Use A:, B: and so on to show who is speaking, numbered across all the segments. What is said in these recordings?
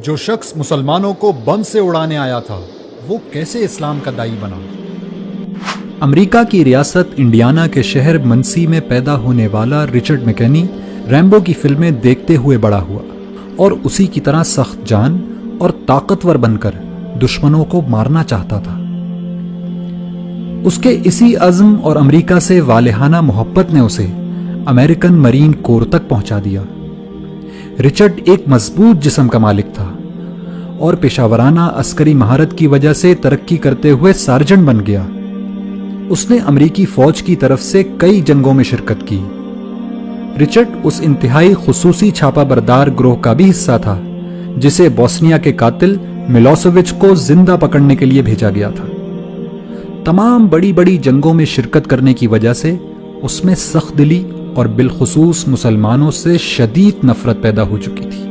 A: جو شخص مسلمانوں کو بم سے اڑانے آیا تھا وہ کیسے اسلام کا داعی بنا؟ امریکہ کی ریاست انڈیانا کے شہر منسی میں پیدا ہونے والا رچرڈ میکنی ریمبو کی فلمیں دیکھتے ہوئے بڑا ہوا اور اسی کی طرح سخت جان اور طاقتور بن کر دشمنوں کو مارنا چاہتا تھا۔ اس کے اسی عزم اور امریکہ سے والہانہ محبت نے اسے امریکن مرین کور تک پہنچا دیا۔ رچرڈ ایک مضبوط جسم کا مالک تھا اور پیشہ ورانہ عسکری مہارت کی وجہ سے ترقی کرتے ہوئے سارجنٹ بن گیا۔ اس نے امریکی فوج کی طرف سے کئی جنگوں میں شرکت کی۔ رچرڈ اس انتہائی خصوصی چھاپا بردار گروہ کا بھی حصہ تھا جسے بوسنیا کے قاتل ملوسیوچ کو زندہ پکڑنے کے لیے بھیجا گیا تھا۔ تمام بڑی بڑی جنگوں میں شرکت کرنے کی وجہ سے اس میں سخت دلی اور بالخصوص مسلمانوں سے شدید نفرت پیدا ہو چکی تھی۔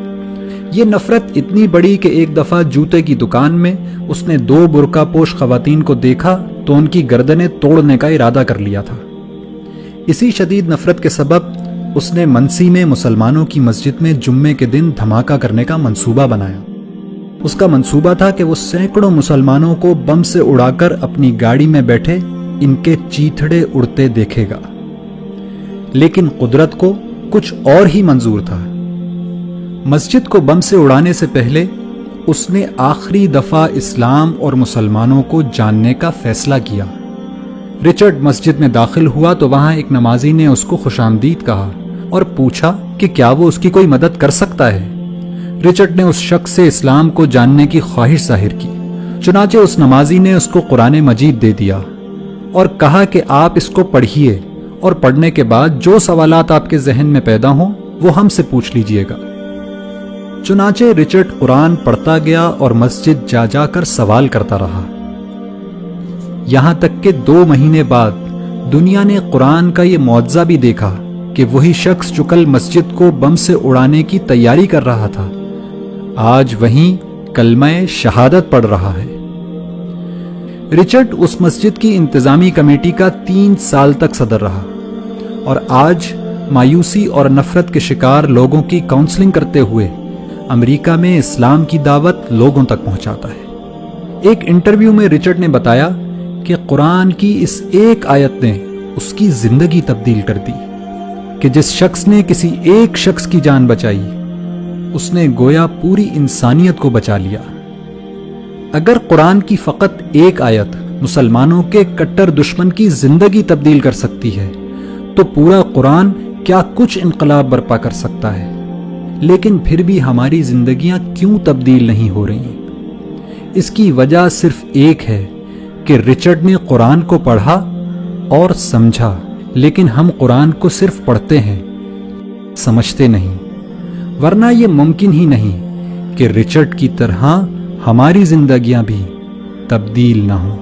A: یہ نفرت اتنی بڑی کہ ایک دفعہ جوتے کی دکان میں اس نے 2 برقع پوش خواتین کو دیکھا تو ان کی گردنیں توڑنے کا ارادہ کر لیا تھا۔ اسی شدید نفرت کے سبب اس نے منسی میں مسلمانوں کی مسجد میں جمعے کے دن دھماکہ کرنے کا منصوبہ بنایا۔ اس کا منصوبہ تھا کہ وہ سینکڑوں مسلمانوں کو بم سے اڑا کر اپنی گاڑی میں بیٹھے ان کے چیتھڑے اڑتے دیکھے گا، لیکن قدرت کو کچھ اور ہی منظور تھا۔ مسجد کو بم سے اڑانے سے پہلے اس نے آخری دفعہ اسلام اور مسلمانوں کو جاننے کا فیصلہ کیا۔ رچرڈ مسجد میں داخل ہوا تو وہاں ایک نمازی نے اس کو خوش آمدید کہا اور پوچھا کہ کیا وہ اس کی کوئی مدد کر سکتا ہے۔ رچرڈ نے اس شخص سے اسلام کو جاننے کی خواہش ظاہر کی، چنانچہ اس نمازی نے اس کو قرآن مجید دے دیا اور کہا کہ آپ اس کو پڑھیے اور پڑھنے کے بعد جو سوالات آپ کے ذہن میں پیدا ہوں وہ ہم سے پوچھ لیجئے گا۔ چنانچہ رچرڈ قرآن پڑھتا گیا اور مسجد جا جا کر سوال کرتا رہا، یہاں تک کہ 2 مہینے بعد دنیا نے قرآن کا یہ معجزہ بھی دیکھا کہ وہی شخص جو کل مسجد کو بم سے اڑانے کی تیاری کر رہا تھا آج وہیں کلمہ شہادت پڑھ رہا ہے۔ رچرڈ اس مسجد کی انتظامی کمیٹی کا 3 سال تک صدر رہا اور آج مایوسی اور نفرت کے شکار لوگوں کی کاؤنسلنگ کرتے ہوئے امریکہ میں اسلام کی دعوت لوگوں تک پہنچاتا ہے۔ ایک انٹرویو میں رچرڈ نے بتایا کہ قرآن کی اس ایک آیت نے اس کی زندگی تبدیل کر دی کہ جس شخص نے کسی ایک شخص کی جان بچائی اس نے گویا پوری انسانیت کو بچا لیا۔ اگر قرآن کی فقط ایک آیت مسلمانوں کے کٹر دشمن کی زندگی تبدیل کر سکتی ہے تو پورا قرآن کیا کچھ انقلاب برپا کر سکتا ہے۔ لیکن پھر بھی ہماری زندگیاں کیوں تبدیل نہیں ہو رہی؟ اس کی وجہ صرف ایک ہے کہ رچرڈ نے قرآن کو پڑھا اور سمجھا، لیکن ہم قرآن کو صرف پڑھتے ہیں، سمجھتے نہیں، ورنہ یہ ممکن ہی نہیں کہ رچرڈ کی طرح ہماری زندگیاں بھی تبدیل نہ ہوں۔